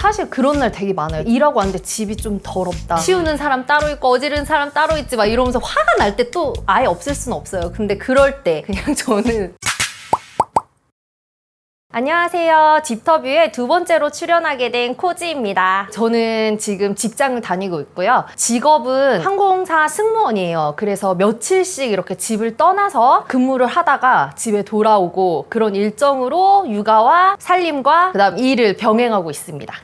사실 그런 날 되게 많아요. 일하고 왔는데 집이 좀 더럽다. 치우는 사람 따로 있고 어지르는 사람 따로 있지 막 이러면서 화가 날 때 또 아예 없앨 수는 없어요. 근데 그럴 때 그냥 저는 안녕하세요. 집터뷰에 두 번째로 출연하게 된 코지입니다. 저는 지금 직장을 다니고 있고요. 직업은 항공사 승무원이에요. 그래서 며칠씩 이렇게 집을 떠나서 근무를 하다가 집에 돌아오고 그런 일정으로 육아와 살림과 그다음 일을 병행하고 있습니다.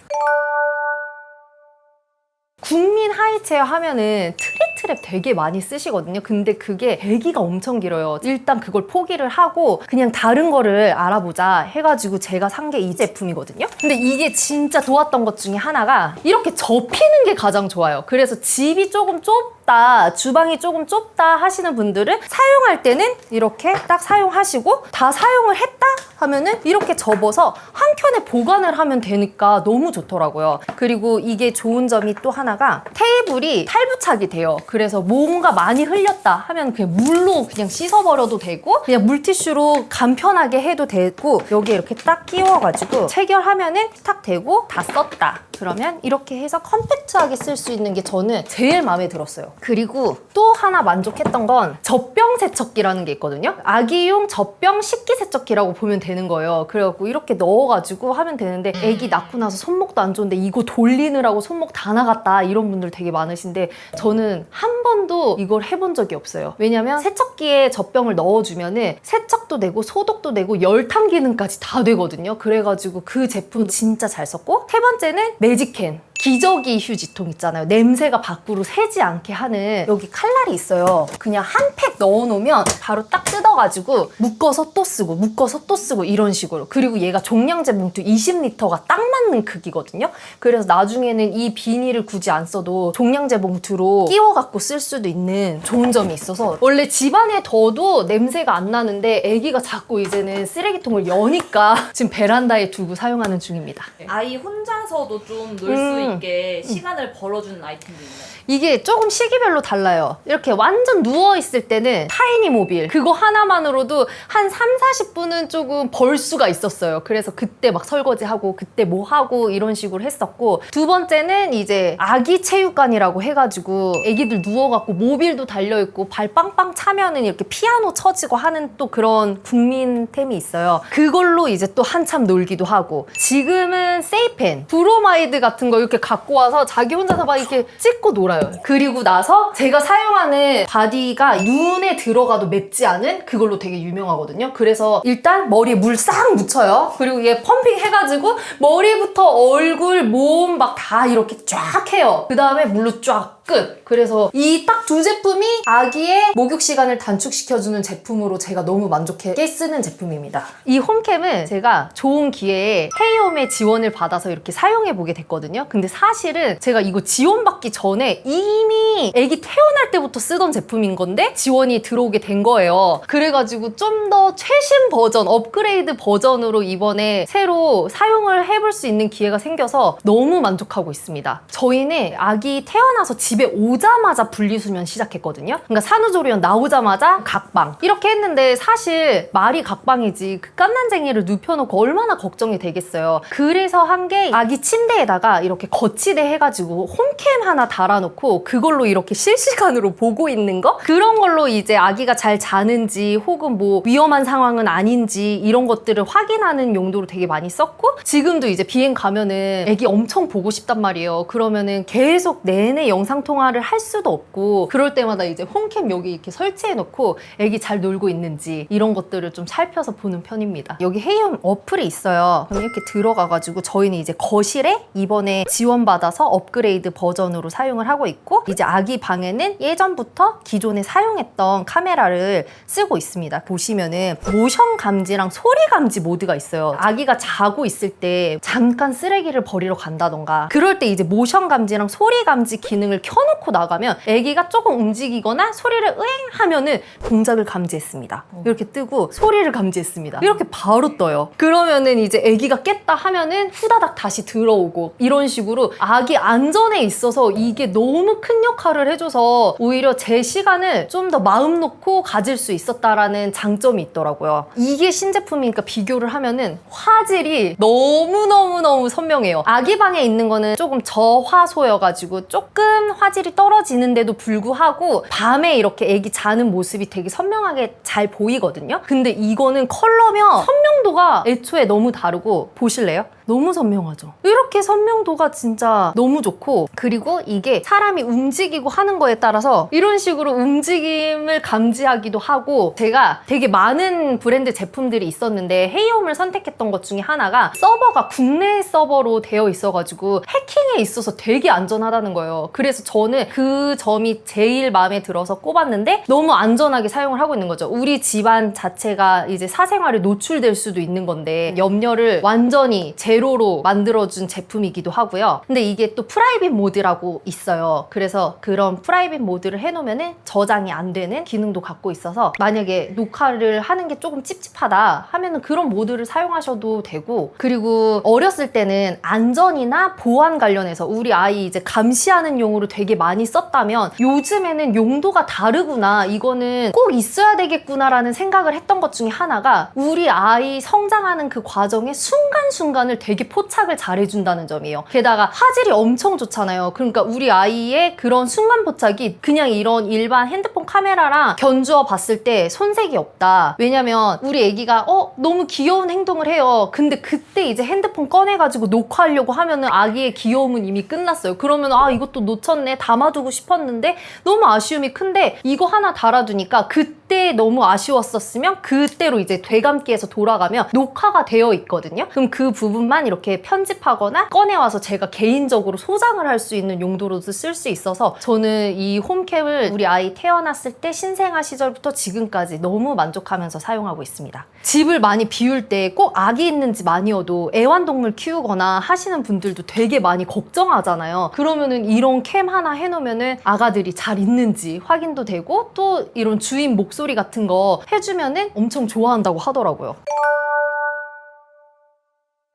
국민 하이체어 하면은 트리트랩 되게 많이 쓰시거든요. 근데 그게 대기가 엄청 길어요. 일단 그걸 포기를 하고 그냥 다른 거를 알아보자 해가지고 제가 산 게 이 제품이거든요. 근데 이게 진짜 좋았던 것 중에 하나가 이렇게 접히는 게 가장 좋아요. 그래서 집이 조금 좁다, 주방이 조금 좁다 하시는 분들은 사용할 때는 이렇게 딱 사용하시고 다 사용을 했다 하면은 이렇게 접어서 한 켠에 보관을 하면 되니까 너무 좋더라고요. 그리고 이게 좋은 점이 또 하나가 테이블이 탈부착이 돼요. 그래서 뭔가 많이 흘렸다 하면 그냥 물로 그냥 씻어버려도 되고 그냥 물티슈로 간편하게 해도 되고 여기에 이렇게 딱 끼워가지고 체결하면은 탁 대고 다 썼다. 그러면 이렇게 해서 컴팩트하게 쓸 수 있는 게 저는 제일 마음에 들었어요. 그리고 또 하나 만족했던 건 젖병 세척기라는 게 있거든요. 아기용 젖병 식기세척기라고 보면 되는 거예요. 그래갖고 이렇게 넣어가지고 하면 되는데 애기 낳고 나서 손목도 안 좋은데 이거 돌리느라고 손목 다 나갔다 이런 분들 되게 많으신데 저는 한 번도 이걸 해본 적이 없어요. 왜냐면 세척기에 젖병을 넣어주면은 세척도 되고 소독도 되고 열탕 기능까지 다 되거든요. 그래가지고 그 제품 진짜 잘 썼고 세 번째는 매직캔. 기저귀 휴지통 있잖아요. 냄새가 밖으로 새지 않게 하는 여기 칼날이 있어요. 그냥 한 팩 넣어놓으면 바로 딱 뜯어가지고 묶어서 또 쓰고 묶어서 또 쓰고 이런 식으로. 그리고 얘가 종량제 봉투 20리터가 딱 맞는 크기거든요. 그래서 나중에는 이 비닐을 굳이 안 써도 종량제 봉투로 끼워갖고 쓸 수도 있는 좋은 점이 있어서 원래 집안에 둬도 냄새가 안 나는데 애기가 자꾸 이제는 쓰레기통을 여니까 지금 베란다에 두고 사용하는 중입니다. 아이 혼자서도 좀 놀 수 있게 시간을 벌어주는 아이템도 있나요? 이게 조금 시기별로 달라요. 이렇게 완전 누워있을 때는 타이니 모빌 그거 하나만으로도 한 3-40분은 조금 벌 수가 있었어요. 그래서 그때 막 설거지하고 그때 뭐 하고 이런 식으로 했었고 두 번째는 이제 아기 체육관이라고 해가지고 애기들 누워갖고 모빌도 달려있고 발 빵빵 차면은 이렇게 피아노 쳐지고 하는 또 그런 국민템이 있어요. 그걸로 이제 또 한참 놀기도 하고 지금은 세이펜, 브로마이드 같은 거 이렇게 갖고 와서 자기 혼자서 막 이렇게 찍고 놀아요. 그리고 나서 제가 사용하는 바디가 눈에 들어가도 맵지 않은 그걸로 되게 유명하거든요. 그래서 일단 머리에 물 싹 묻혀요. 그리고 얘 펌핑 해가지고 머리부터 얼굴, 몸 막 다 이렇게 쫙 해요. 그 다음에 물로 쫙 끝. 그래서 이 딱 두 제품이 아기의 목욕 시간을 단축시켜주는 제품으로 제가 너무 만족하게 쓰는 제품입니다. 이 홈캠은 제가 좋은 기회에 헤이홈의 지원을 받아서 이렇게 사용해보게 됐거든요. 근데 사실은 제가 이거 지원받기 전에 이미 아기 태어날 때부터 쓰던 제품인 건데 지원이 들어오게 된 거예요. 그래가지고 좀 더 최신 버전, 업그레이드 버전으로 이번에 새로 사용을 해볼 수 있는 기회가 생겨서 너무 만족하고 있습니다. 저희는 아기 태어나서 집에 오자마자 분리수면 시작했거든요. 그러니까 산후조리원 나오자마자 각방 이렇게 했는데 사실 말이 각방이지 그 깐난쟁이를 눕혀놓고 얼마나 걱정이 되겠어요. 그래서 한 게 아기 침대에다가 이렇게 거치대 해가지고 홈캠 하나 달아놓고 그걸로 이렇게 실시간으로 보고 있는 거? 그런 걸로 이제 아기가 잘 자는지 혹은 뭐 위험한 상황은 아닌지 이런 것들을 확인하는 용도로 되게 많이 썼고 지금도 이제 비행 가면은 아기 엄청 보고 싶단 말이에요. 그러면은 계속 내내 영상통화를 할 수도 없고 그럴 때마다 이제 홈캠 여기 이렇게 설치해놓고 아기 잘 놀고 있는지 이런 것들을 좀 살펴서 보는 편입니다. 여기 헤이홈 어플이 있어요. 그럼 이렇게 들어가가지고 저희는 이제 거실에 이번에 지원받아서 업그레이드 버전으로 사용을 하고 있고 이제 아기 방에는 예전부터 기존에 사용했던 카메라를 쓰고 있습니다. 보시면은 모션 감지랑 소리 감지 모드가 있어요. 아기가 자고 있을 때 잠깐 쓰레기를 버리러 간다던가 그럴 때 이제 모션 감지랑 소리 감지 기능을 켜놓고 나가면 아기가 조금 움직이거나 소리를 으잉 하면은 동작을 감지했습니다. 이렇게 뜨고 소리를 감지했습니다. 이렇게 바로 떠요. 그러면은 이제 아기가 깼다 하면은 후다닥 다시 들어오고 이런 식으로 아기 안전에 있어서 이게 너무 큰 역할을 해줘서 오히려 제 시간을 좀 더 마음 놓고 가질 수 있었다라는 장점이 있더라고요. 이게 신제품이니까 비교를 하면은 화질이 너무너무너무 선명해요. 아기 방에 있는 거는 조금 저화소여가지고 조금 화질이 떨어지는데도 불구하고 밤에 이렇게 아기 자는 모습이 되게 선명하게 잘 보이거든요. 근데 이거는 컬러면 선명도가 애초에 너무 다르고 보실래요? 너무 선명하죠. 이렇게 선명도가 진짜 너무 좋고, 그리고 이게 사람이 움직이고 하는 거에 따라서 이런 식으로 움직임을 감지하기도 하고, 제가 되게 많은 브랜드 제품들이 있었는데 헤이홈을 선택했던 것 중에 하나가 서버가 국내 서버로 되어 있어가지고 해킹에 있어서 되게 안전하다는 거예요. 그래서 저는 그 점이 제일 마음에 들어서 꼽았는데 너무 안전하게 사용을 하고 있는 거죠. 우리 집안 자체가 이제 사생활에 노출될 수도 있는 건데 염려를 완전히 제로로 만들어준 제품이기도 하고요. 근데 이게 또 프라이빗 모드라고 있어요. 그래서 그런 프라이빗 모드를 해놓으면 저장이 안 되는 기능도 갖고 있어서 만약에 녹화를 하는 게 조금 찝찝하다 하면은 그런 모드를 사용하셔도 되고, 그리고 어렸을 때는 안전이나 보안 관련해서 우리 아이 이제 감시하는 용으로 되게 많이 썼다면 요즘에는 용도가 다르구나, 이거는 꼭 있어야 되겠구나라는 생각을 했던 것 중에 하나가 우리 아이 성장하는 그 과정의 순간순간을 되게 포착을 잘해준다는 점이에요. 게다가 화질이 엄청 좋잖아요. 그러니까 우리 아이의 그런 순간 포착이 그냥 이런 일반 핸드폰 카메라랑 견주어 봤을 때 손색이 없다. 왜냐면 우리 애기가 너무 귀여운 행동을 해요. 근데 그때 이제 핸드폰 꺼내가지고 녹화하려고 하면은 아기의 귀여움은 이미 끝났어요. 그러면 이것도 놓쳤네, 담아두고 싶었는데 너무 아쉬움이 큰데 이거 하나 달아두니까 그때 너무 아쉬웠었으면 그때로 이제 되감기해서 돌아가면 녹화가 되어 있거든요. 그럼 그 부분만 이렇게 편집하거나 꺼내와서 제가 개인적으로 소장을 할 수 있는 용도로도 쓸 수 있어서 저는 이 홈캡을 우리 아이 태어났을 때 신생아 시절부터 지금까지 너무 만족하면서 사용하고 있습니다. 집을 많이 비울 때 꼭 아기 있는 집 아니어도 애완동물 키우거나 하시는 분들도 되게 많이 걱정하잖아요. 그러면은 이런 캠 하나 해놓으면은 아가들이 잘 있는지 확인도 되고, 또 이런 주인 목소리 같은 거 해주면은 엄청 좋아한다고 하더라고요.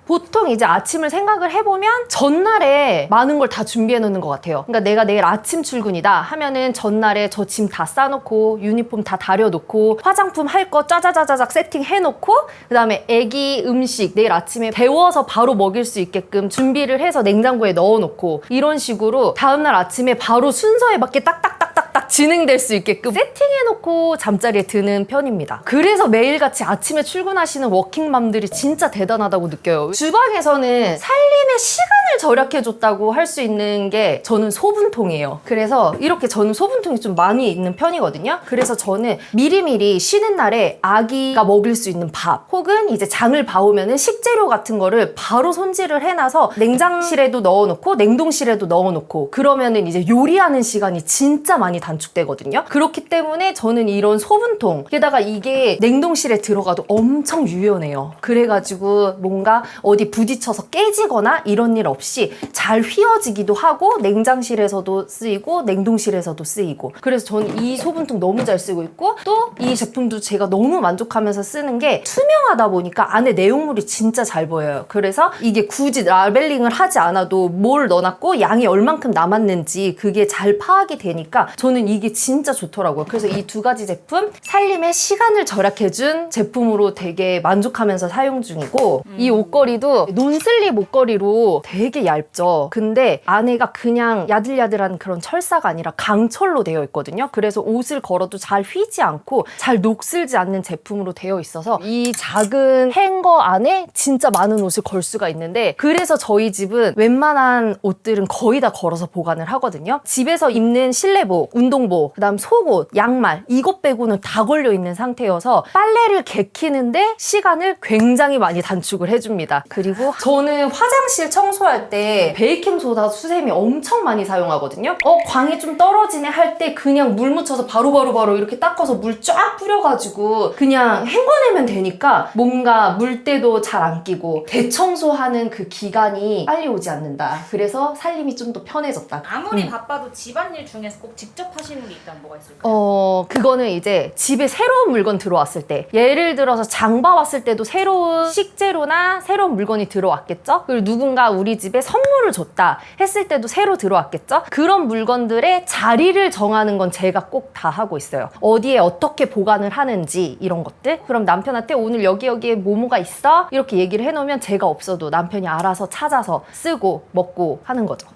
보통 이제 아침을 생각을 해보면 전날에 많은 걸 다 준비해 놓는 것 같아요. 그러니까 내가 내일 아침 출근이다 하면은 전날에 저 짐 다 싸놓고 유니폼 다 다려놓고 화장품 할 거 짜자자자작 세팅해 놓고, 그 다음에 애기 음식 내일 아침에 데워서 바로 먹일 수 있게끔 준비를 해서 냉장고에 넣어놓고, 이런 식으로 다음날 아침에 바로 순서에 맞게 딱딱딱딱딱 진행될 수 있게끔 세팅해놓고 잠자리에 드는 편입니다. 그래서 매일같이 아침에 출근하시는 워킹맘들이 진짜 대단하다고 느껴요. 주방에서는 살림의 시간을 절약해줬다고 할 수 있는 게 저는 소분통이에요. 그래서 이렇게 저는 소분통이 좀 많이 있는 편이거든요. 그래서 저는 미리미리 쉬는 날에 아기가 먹일 수 있는 밥, 혹은 이제 장을 봐오면은 식재료 같은 거를 바로 손질을 해놔서 냉장실에도 넣어놓고 냉동실에도 넣어놓고, 그러면은 이제 요리하는 시간이 진짜 많이 단축되거든요. 그렇기 때문에 저는 이런 소분통, 게다가 이게 냉동실에 들어가도 엄청 유연해요. 그래가지고 뭔가 어디 부딪혀서 깨지거나 이런 일 없이 잘 휘어지기도 하고, 냉장실에서도 쓰이고 냉동실에서도 쓰이고, 그래서 저는 이 소분통 너무 잘 쓰고 있고, 또 이 제품도 제가 너무 만족하면서 쓰는 게 투명하다 보니까 안에 내용물이 진짜 잘 보여요. 그래서 이게 굳이 라벨링을 하지 않아도 뭘 넣어놨고 양이 얼만큼 남았는지 그게 잘 파악이 되니까 저는 이게 진짜 좋더라고요. 그래서 이 두 가지 제품 살림의 시간을 절약해준 제품으로 되게 만족하면서 사용 중이고, 이 옷걸이도 논슬립 옷걸이로 되게 얇죠. 근데 안에가 그냥 야들야들한 그런 철사가 아니라 강철로 되어 있거든요. 그래서 옷을 걸어도 잘 휘지 않고 잘 녹슬지 않는 제품으로 되어 있어서 이 작은 행거 안에 진짜 많은 옷을 걸 수가 있는데, 그래서 저희 집은 웬만한 옷들은 거의 다 걸어서 보관을 하거든요. 집에서 입는 실내복, 운동 운동복, 그다음 속옷, 양말 이것 빼고는 다 걸려 있는 상태여서 빨래를 개키는데 시간을 굉장히 많이 단축을 해줍니다. 그리고 저는 화장실 청소할 때 베이킹소다 수세미 엄청 많이 사용하거든요. 광이 좀 떨어지네 할 때 그냥 물 묻혀서 바로 이렇게 닦아서 물 쫙 뿌려가지고 그냥 헹궈내면 되니까 뭔가 물때도 잘 안 끼고 대청소하는 그 기간이 빨리 오지 않는다. 그래서 살림이 좀 더 편해졌다. 아무리 바빠도 집안일 중에서 꼭 직접 하시는 게 있다면 뭐가 있을까요? 그거는 이제 집에 새로운 물건 들어왔을 때, 예를 들어서 장 봐왔을 때도 새로운 식재료나 새로운 물건이 들어왔겠죠? 그리고 누군가 우리 집에 선물을 줬다 했을 때도 새로 들어왔겠죠? 그런 물건들의 자리를 정하는 건 제가 꼭 다 하고 있어요. 어디에 어떻게 보관을 하는지 이런 것들. 그럼 남편한테 오늘 여기에 뭐뭐가 있어? 이렇게 얘기를 해놓으면 제가 없어도 남편이 알아서 찾아서 쓰고 먹고 하는 거죠.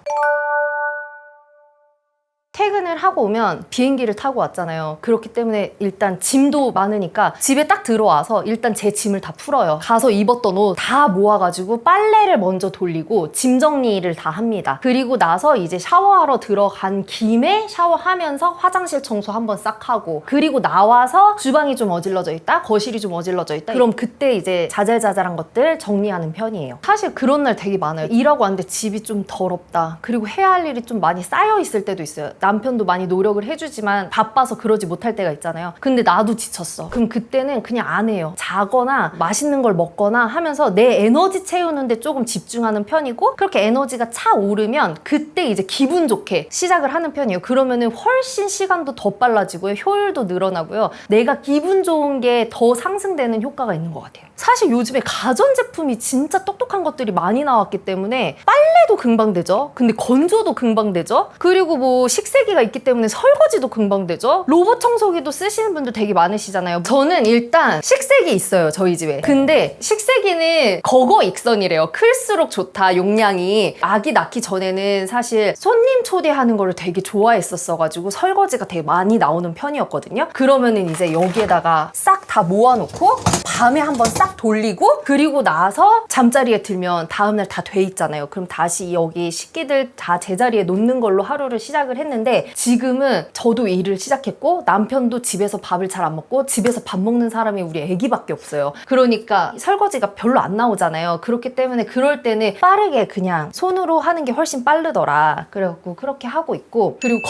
퇴근을 하고 오면 비행기를 타고 왔잖아요. 그렇기 때문에 일단 짐도 많으니까 집에 딱 들어와서 일단 제 짐을 다 풀어요. 가서 입었던 옷 다 모아가지고 빨래를 먼저 돌리고 짐 정리를 다 합니다. 그리고 나서 이제 샤워하러 들어간 김에 샤워하면서 화장실 청소 한번 싹 하고, 그리고 나와서 주방이 좀 어질러져 있다, 거실이 좀 어질러져 있다, 그럼 그때 이제 자잘자잘한 것들 정리하는 편이에요. 사실 그런 날 되게 많아요. 일하고 왔는데 집이 좀 더럽다, 그리고 해야 할 일이 좀 많이 쌓여 있을 때도 있어요. 남편도 많이 노력을 해주지만 바빠서 그러지 못할 때가 있잖아요. 근데 나도 지쳤어. 그럼 그때는 그냥 안 해요. 자거나 맛있는 걸 먹거나 하면서 내 에너지 채우는데 조금 집중하는 편이고, 그렇게 에너지가 차오르면 그때 이제 기분 좋게 시작을 하는 편이에요. 그러면은 훨씬 시간도 더 빨라지고요. 효율도 늘어나고요. 내가 기분 좋은 게 더 상승되는 효과가 있는 것 같아요. 사실 요즘에 가전제품이 진짜 똑똑한 것들이 많이 나왔기 때문에 빨래도 금방 되죠. 근데 건조도 금방 되죠. 그리고 뭐 식세기가 있기 때문에 설거지도 금방 되죠. 로봇 청소기도 쓰시는 분들 되게 많으시잖아요. 저는 일단 식세기 있어요, 저희 집에. 근데 식세기는 거거익선이래요. 클수록 좋다, 용량이. 아기 낳기 전에는 사실 손님 초대하는 거를 되게 좋아했었어가지고 설거지가 되게 많이 나오는 편이었거든요. 그러면은 이제 여기에다가 싹 다 모아놓고 밤에 한번 싹 돌리고, 그리고 나서 잠자리에 들면 다음날 다 돼 있잖아요. 그럼 다시 여기 식기들 다 제자리에 놓는 걸로 하루를 시작을 했는데, 지금은 저도 일을 시작했고 남편도 집에서 밥을 잘 안 먹고 집에서 밥 먹는 사람이 우리 애기밖에 없어요. 그러니까 설거지가 별로 안 나오잖아요. 그렇기 때문에 그럴 때는 빠르게 그냥 손으로 하는 게 훨씬 빠르더라. 그래갖고 그렇게 하고 있고, 그리고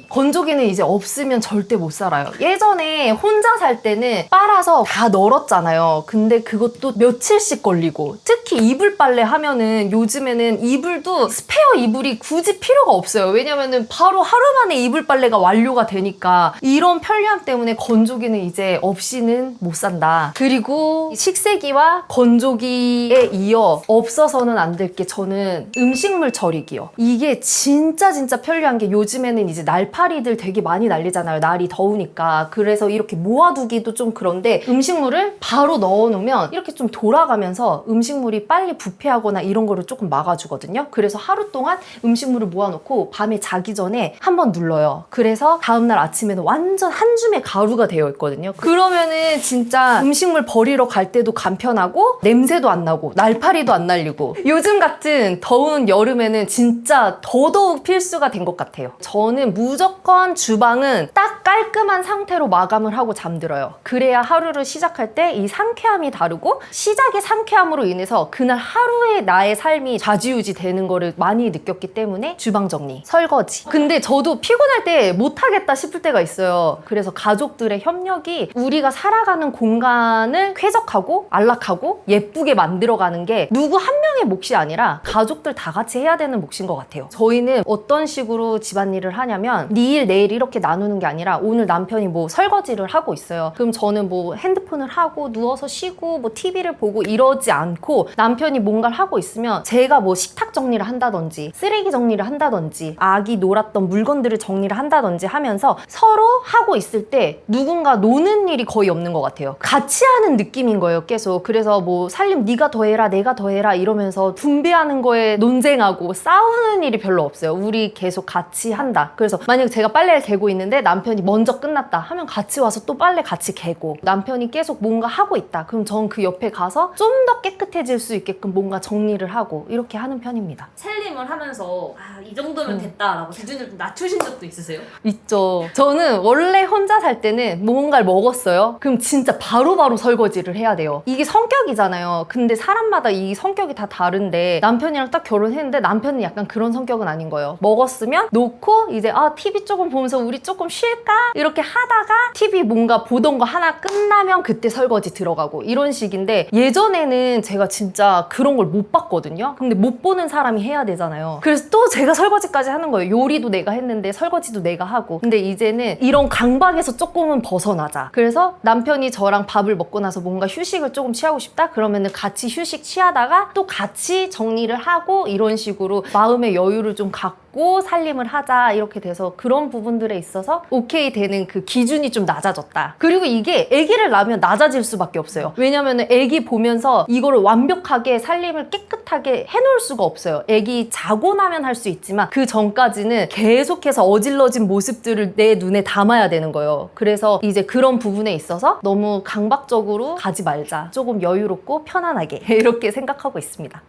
건조기는 이제 없으면 절대 못 살아요. 예전에 혼자 살 때는 빨아서 다 널었잖아요. 근데 그것도 며칠씩 걸리고, 특히 이불 빨래 하면은 요즘에는 이불도 스페어 이불이 굳이 필요가 없어요. 왜냐면은 바로 하루 만에 이불 빨래가 완료가 되니까. 이런 편리함 때문에 건조기는 이제 없이는 못 산다. 그리고 식세기와 건조기에 이어 없어서는 안 될 게, 저는 음식물 절이기요. 이게 진짜 편리한 게, 요즘에는 이제 날파리들 되게 많이 날리잖아요. 날이 더우니까. 그래서 이렇게 모아두기도 좀 그런데, 음식물을 바로 넣어놓으면 이렇게 좀 돌아가면서 음식물이 빨리 부패하거나 이런 거를 조금 막아주거든요. 그래서 하루 동안 음식물을 모아놓고 밤에 자기 전에 한번 눌러요. 그래서 다음날 아침에는 완전 한 줌의 가루가 되어 있거든요. 그러면은 진짜 음식물 버리러 갈 때도 간편하고, 냄새도 안 나고 날파리도 안 날리고, 요즘 같은 더운 여름에는 진짜 더더욱 필수가 된 것 같아요. 저는 무조건 주방은 딱 깔끔한 상태로 마감을 하고 잠들어요. 그래야 하루를 시작할 때 이 상쾌함이 다르고, 시작의 상쾌함으로 인해서 그날 하루의 나의 삶이 좌지우지 되는 거를 많이 느꼈기 때문에 주방 정리, 설거지. 근데 저도 피곤할 때 못하겠다 싶을 때가 있어요. 그래서 가족들의 협력이 우리가 살아가는 공간을 쾌적하고 안락하고 예쁘게 만들어가는 게 누구 한 명의 몫이 아니라 가족들 다 같이 해야 되는 몫인 것 같아요. 저희는 어떤 식으로 집안일을 하냐면, 네 일 내일 이렇게 나누는 게 아니라, 오늘 남편이 뭐 설거지를 하고 있어요. 그럼 저는 뭐 핸드폰을 하고 누워서 쉬고 뭐 TV를 보고 이러지 않고, 남편이 뭔가를 하고 있으면 제가 뭐 식탁 정리를 한다든지 쓰레기 정리를 한다든지 아기 놀았던 물건들을 정리를 한다든지 하면서 서로 하고 있을 때 누군가 노는 일이 거의 없는 것 같아요. 같이 하는 느낌인 거예요, 계속. 그래서 뭐 살림 네가 더 해라, 내가 더 해라 이러면서 분배하는 거에 논쟁하고 싸우는 일이 별로 없어요. 우리 계속 같이 한다. 그래서 만약 제가 빨래를 개고 있는데 남편이 먼저 끝났다 하면 같이 와서 또 빨래 같이 개고, 남편이 계속 뭔가 하고 있다. 그럼 전 그 옆에 가서 좀 더 깨끗해질 수 있게끔 뭔가 정리를 하고 이렇게 하는 편입니다. 살림을 하면서 이 정도면 됐다라고 기준을 좀 낮추신 적도 있으세요? 있죠. 저는 원래 혼자 살 때는 뭔가를 먹었어요. 그럼 진짜 바로바로 설거지를 해야 돼요. 이게 성격이잖아요. 근데 사람마다 이 성격이 다 다른데 남편이랑 딱 결혼했는데 남편은 약간 그런 성격은 아닌 거예요. 먹었으면 놓고 이제 TV 조금 보면서 우리 조금 쉴까? 이렇게 하다가 TV 뭔가 보던 거 하나 끝나면 그때 설거지 들어가고 이런 식인데 예전에는 제가 진짜 그런 걸 못 봤거든요. 근데 못 보는 사람이 해야 되잖아요. 그래서 또 제가 설거지까지 하는 거예요. 요리도 내가 했는데 설거지도 내가 하고. 근데 이제는 이런 강박에서 조금은 벗어나자. 그래서 남편이 저랑 밥을 먹고 나서 뭔가 휴식을 조금 취하고 싶다? 그러면은 같이 휴식 취하다가 또 같이 정리를 하고 이런 식으로 마음의 여유를 좀 갖고 살림을 하자 이렇게 돼서 그런 부분들에 있어서 오케이 되는 그 기준이 좀 낮아졌다. 그리고 이게 아기를 낳으면 낮아질 수밖에 없어요. 왜냐면은 아기 보면서 이거를 완벽하게 살림을 깨끗하게 해놓을 수가 없어요. 아기 자고 나면 할 수 있지만 그 전까지는 계속해서 어질러진 모습들을 내 눈에 담아야 되는 거예요. 그래서 이제 그런 부분에 있어서 너무 강박적으로 가지 말자. 조금 여유롭고 편안하게 이렇게 생각하고 있습니다.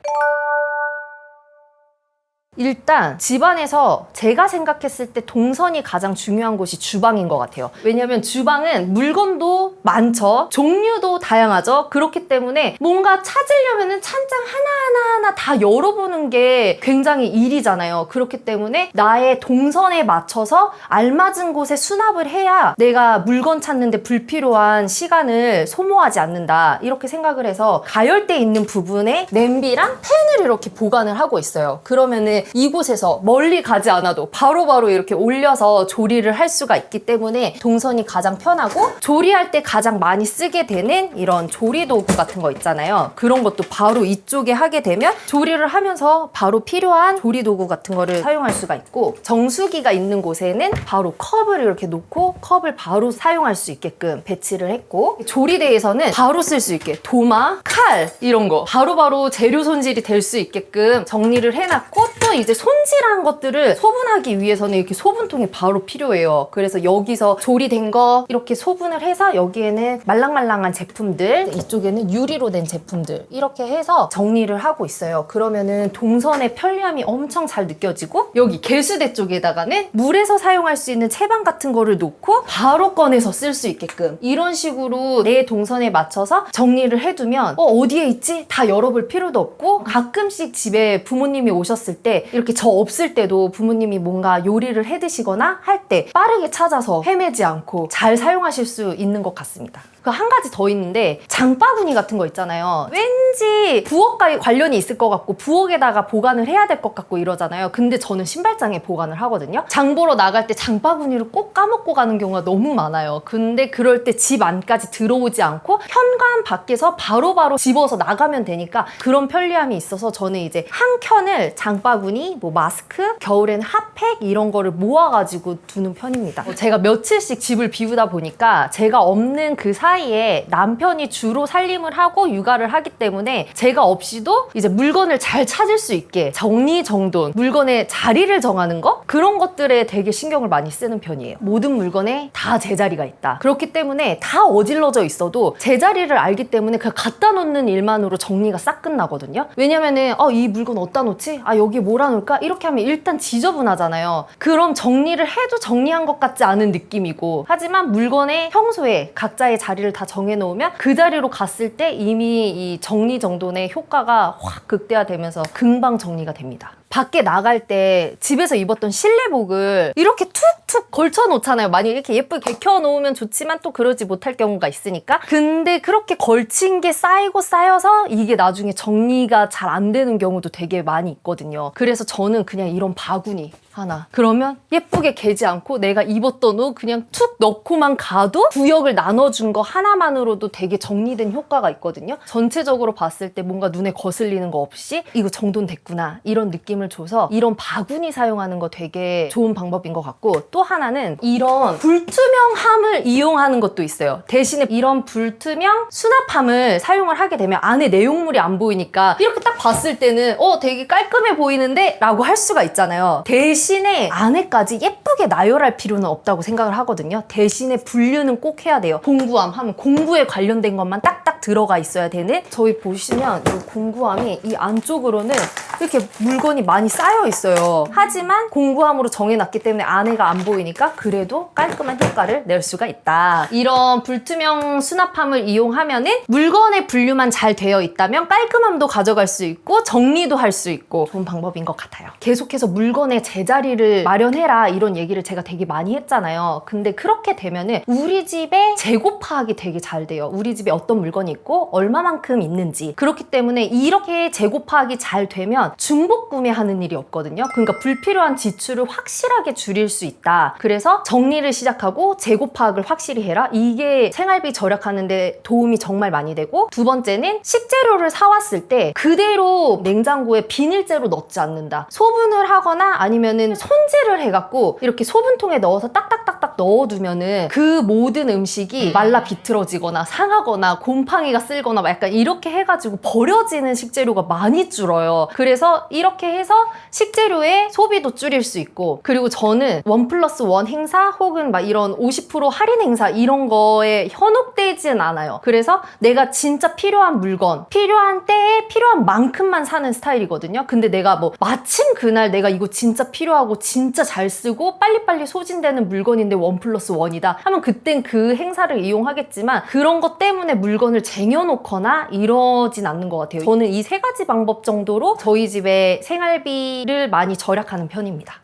일단 집안에서 제가 생각했을 때 동선이 가장 중요한 곳이 주방인 것 같아요. 왜냐면 주방은 물건도 많죠. 종류도 다양하죠. 그렇기 때문에 뭔가 찾으려면은 찬장 하나하나 다 열어보는 게 굉장히 일이잖아요. 그렇기 때문에 나의 동선에 맞춰서 알맞은 곳에 수납을 해야 내가 물건 찾는데 불필요한 시간을 소모하지 않는다. 이렇게 생각을 해서 가열대 있는 부분에 냄비랑 팬을 이렇게 보관을 하고 있어요. 그러면은 이곳에서 멀리 가지 않아도 바로바로 이렇게 올려서 조리를 할 수가 있기 때문에 동선이 가장 편하고 조리할 때 가장 많이 쓰게 되는 이런 조리 도구 같은 거 있잖아요. 그런 것도 바로 이쪽에 하게 되면 조리를 하면서 바로 필요한 조리 도구 같은 거를 사용할 수가 있고 정수기가 있는 곳에는 바로 컵을 이렇게 놓고 컵을 바로 사용할 수 있게끔 배치를 했고 조리대에서는 바로 쓸 수 있게 도마, 칼 이런 거 바로바로 재료 손질이 될 수 있게끔 정리를 해놨고 또 이제 손질한 것들을 소분하기 위해서는 이렇게 소분통이 바로 필요해요. 그래서 여기서 조리된 거 이렇게 소분을 해서 여기에는 말랑말랑한 제품들, 이쪽에는 유리로 된 제품들 이렇게 해서 정리를 하고 있어요. 그러면은 동선의 편리함이 엄청 잘 느껴지고 여기 개수대 쪽에다가는 물에서 사용할 수 있는 채반 같은 거를 놓고 바로 꺼내서 쓸 수 있게끔 이런 식으로 내 동선에 맞춰서 정리를 해두면 어디에 있지? 다 열어볼 필요도 없고 가끔씩 집에 부모님이 오셨을 때 이렇게 저 없을 때도 부모님이 뭔가 요리를 해 드시거나 할 때 빠르게 찾아서 헤매지 않고 잘 사용하실 수 있는 것 같습니다. 그 한 가지 더 있는데 장바구니 같은 거 있잖아요. 왠지 부엌과 관련이 있을 것 같고 부엌에다가 보관을 해야 될 것 같고 이러잖아요. 근데 저는 신발장에 보관을 하거든요. 장 보러 나갈 때 장바구니를 꼭 까먹고 가는 경우가 너무 많아요. 근데 그럴 때 집 안까지 들어오지 않고 현관 밖에서 바로바로 집어서 나가면 되니까 그런 편리함이 있어서 저는 이제 한 켠을 장바구니, 뭐 마스크, 겨울엔 핫팩 이런 거를 모아가지고 두는 편입니다. 제가 며칠씩 집을 비우다 보니까 제가 없는 그 사이에 남편이 주로 살림을 하고 육아를 하기 때문에 제가 없이도 이제 물건을 잘 찾을 수 있게 정리정돈, 물건의 자리를 정하는 거? 그런 것들에 되게 신경을 많이 쓰는 편이에요. 모든 물건에 다 제자리가 있다. 그렇기 때문에 다 어질러져 있어도 제자리를 알기 때문에 그냥 갖다 놓는 일만으로 정리가 싹 끝나거든요. 왜냐면은 이 물건 어디다 놓지? 여기 몰아놓을까? 이렇게 하면 일단 지저분하잖아요. 그럼 정리를 해도 정리한 것 같지 않은 느낌이고 하지만 물건에 평소에 각자의 자리를 다 정해놓으면 그 자리로 갔을 때 이미 이 정리정돈의 효과가 확 극대화되면서 금방 정리가 됩니다. 밖에 나갈 때 집에서 입었던 실내복을 이렇게 툭툭 걸쳐 놓잖아요. 만약에 이렇게 예쁘게 개켜 놓으면 좋지만 또 그러지 못할 경우가 있으니까. 근데 그렇게 걸친 게 쌓이고 쌓여서 이게 나중에 정리가 잘 안 되는 경우도 되게 많이 있거든요. 그래서 저는 그냥 이런 바구니 하나. 그러면 예쁘게 개지 않고 내가 입었던 옷 그냥 툭 넣고만 가도 구역을 나눠준 거 하나만으로도 되게 정리된 효과가 있거든요. 전체적으로 봤을 때 뭔가 눈에 거슬리는 거 없이 이거 정돈됐구나 이런 느낌을 느낌을 줘서 이런 바구니 사용하는 거 되게 좋은 방법인 것 같고, 또 하나는 이런 불투명함을 이용하는 것도 있어요. 대신에 이런 불투명 수납함을 사용을 하게 되면 안에 내용물이 안 보이니까 이렇게 딱 봤을 때는 되게 깔끔해 보이는데 라고 할 수가 있잖아요. 대신에 안에까지 예쁘게 나열할 필요는 없다고 생각을 하거든요. 대신에 분류는 꼭 해야 돼요. 공구함 하면 공구에 관련된 것만 딱딱 들어가 있어야 되는, 저희 보시면 이 공구함이 이 안쪽으로는 이렇게 물건이 많이 쌓여 있어요. 하지만 공구함으로 정해놨기 때문에 안에가 안 보이니까 그래도 깔끔한 효과를 낼 수가 있다. 이런 불투명 수납함을 이용하면은 물건의 분류만 잘 되어 있다면 깔끔함도 가져갈 수 있고 정리도 할 수 있고 좋은 방법인 것 같아요. 계속해서 물건의 제자리를 마련해라 이런 얘기를 제가 되게 많이 했잖아요. 근데 그렇게 되면은 우리 집의 재고 파악이 되게 잘 돼요. 우리 집에 어떤 물건이 있고 얼마만큼 있는지. 그렇기 때문에 이렇게 재고 파악이 잘 되면 중복 구매하는 일이 없거든요. 그러니까 불필요한 지출을 확실하게 줄일 수 있다. 그래서 정리를 시작하고 재고 파악을 확실히 해라. 이게 생활비 절약하는데 도움이 정말 많이 되고, 두 번째는 식재료를 사왔을 때 그대로 냉장고에 비닐째로 넣지 않는다. 소분을 하거나 아니면은 손질을 해갖고 이렇게 소분통에 넣어서 딱딱딱딱 넣어두면은 그 모든 음식이 말라 비틀어지거나 상하거나 곰팡이가 쓸거나 약간 이렇게 해가지고 버려지는 식재료가 많이 줄어요. 그래서 이렇게 해서 식재료의 소비도 줄일 수 있고, 그리고 저는 1+1 행사 혹은 막 이런 50% 할인 행사 이런 거에 현혹되지는 않아요. 그래서 내가 진짜 필요한 물건, 필요한 때에 필요한 만큼만 사는 스타일이거든요. 근데 내가 뭐 마침 그날 내가 이거 진짜 필요하고 진짜 잘 쓰고 빨리빨리 소진되는 물건인데 1+1이다 하면 그땐 그 행사를 이용하겠지만, 그런 것 때문에 물건을 쟁여놓거나 이러진 않는 것 같아요. 저는 이 3가지 방법 정도로 저희 집의 생활비를 많이 절약하는 편입니다.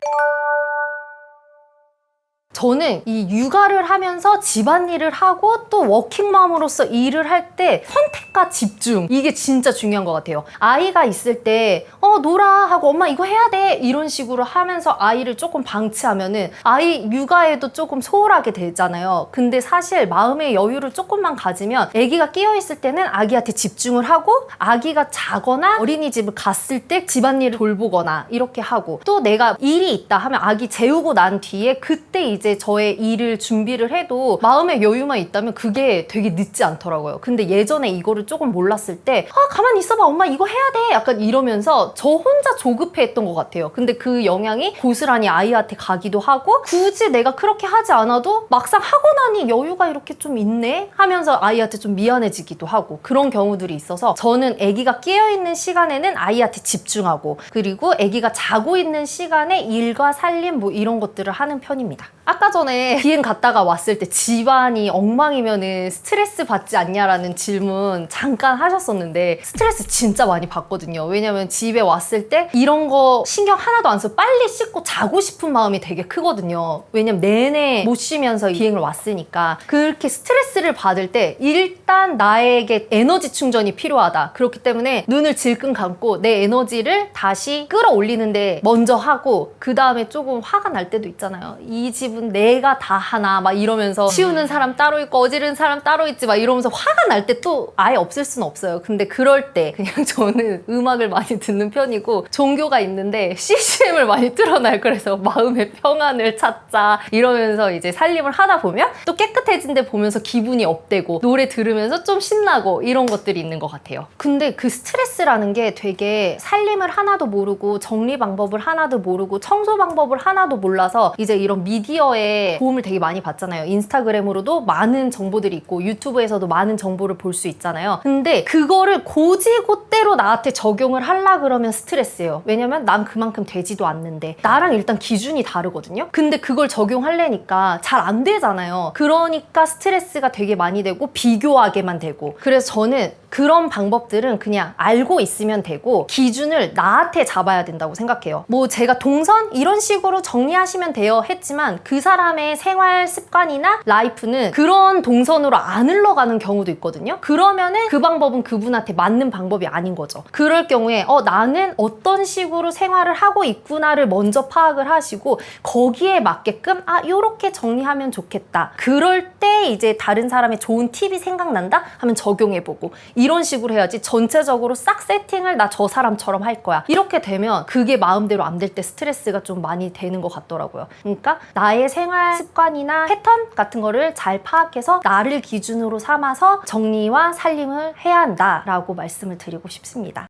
저는 이 육아를 하면서 집안일을 하고 또 워킹맘으로서 일을 할 때 선택과 집중, 이게 진짜 중요한 것 같아요. 아이가 있을 때 놀아 하고 엄마 이거 해야 돼 이런 식으로 하면서 아이를 조금 방치하면은 아이 육아에도 조금 소홀하게 되잖아요. 근데 사실 마음의 여유를 조금만 가지면 아기가 끼어있을 때는 아기한테 집중을 하고, 아기가 자거나 어린이집을 갔을 때 집안일을 돌보거나 이렇게 하고, 또 내가 일이 있다 하면 아기 재우고 난 뒤에 그때 이제 저의 일을 준비를 해도 마음의 여유만 있다면 그게 되게 늦지 않더라고요. 근데 예전에 이거를 조금 몰랐을 때 가만히 있어봐 엄마 이거 해야 돼 약간 이러면서 저 혼자 조급해 했던 것 같아요. 근데 그 영향이 고스란히 아이한테 가기도 하고, 굳이 내가 그렇게 하지 않아도 막상 하고 나니 여유가 이렇게 좀 있네 하면서 아이한테 좀 미안해지기도 하고, 그런 경우들이 있어서 저는 아기가 깨어있는 시간에는 아이한테 집중하고, 그리고 아기가 자고 있는 시간에 일과 살림 뭐 이런 것들을 하는 편입니다. 아까 전에 비행 갔다가 왔을 때 집안이 엉망이면은 스트레스 받지 않냐라는 질문 잠깐 하셨었는데, 스트레스 진짜 많이 받거든요. 왜냐면 집에 왔을 때 이런 거 신경 하나도 안 쓰고 빨리 씻고 자고 싶은 마음이 되게 크거든요. 왜냐면 내내 못 쉬면서 비행을 왔으니까. 그렇게 스트레스를 받을 때 일단 나에게 에너지 충전이 필요하다. 그렇기 때문에 눈을 질끈 감고 내 에너지를 다시 끌어올리는데 먼저 하고, 그 다음에 조금 화가 날 때도 있잖아요. 이 집은 내가 다 하나 막 이러면서 치우는 사람 따로 있고 어지르는 사람 따로 있지 막 이러면서 화가 날 때 또 아예 없앨 수는 없어요. 근데 그럴 때 그냥 저는 음악을 많이 듣는 편이고, 종교가 있는데 CCM을 많이 틀어놔요. 그래서 마음의 평안을 찾자 이러면서 이제 살림을 하다 보면 또 깨끗해진 데 보면서 기분이 업되고, 노래 들으면서 좀 신나고 이런 것들이 있는 것 같아요. 근데 그 스트레스라는 게 되게 살림을 하나도 모르고 정리 방법을 하나도 모르고 청소 방법을 하나도 몰라서 이제 이런 미디어에 도움을 되게 많이 받잖아요. 인스타그램으로도 많은 정보들이 있고 유튜브에서도 많은 정보를 볼 수 있잖아요. 근데 그거를 고지고대로 나한테 적용을 하려 그러면 스트레스예요. 왜냐면 난 그만큼 되지도 않는데, 나랑 일단 기준이 다르거든요. 근데 그걸 적용하려니까 잘 안 되잖아요. 그러니까 스트레스가 되게 많이 되고 비교하게만 되고, 그래서 저는 그런 방법들은 그냥 알고 있으면 되고 기준을 나한테 잡아야 된다고 생각해요. 뭐 제가 동선 이런 식으로 정리하시면 돼요 했지만, 그 사람의 생활 습관이나 라이프는 그런 동선으로 안 흘러가는 경우도 있거든요. 그러면은 그 방법은 그분한테 맞는 방법이 아닌 거죠. 그럴 경우에 나는 어떤 식으로 생활을 하고 있구나를 먼저 파악을 하시고, 거기에 맞게끔 요렇게 정리하면 좋겠다. 그럴 때 이제 다른 사람의 좋은 팁이 생각난다 하면 적용해보고, 이런 식으로 해야지 전체적으로 싹 세팅을 나 저 사람처럼 할 거야. 이렇게 되면 그게 마음대로 안 될 때 스트레스가 좀 많이 되는 것 같더라고요. 그러니까 나의 생활 습관이나 패턴 같은 거를 잘 파악해서 나를 기준으로 삼아서 정리와 살림을 해야 한다라고 말씀을 드리고 싶습니다.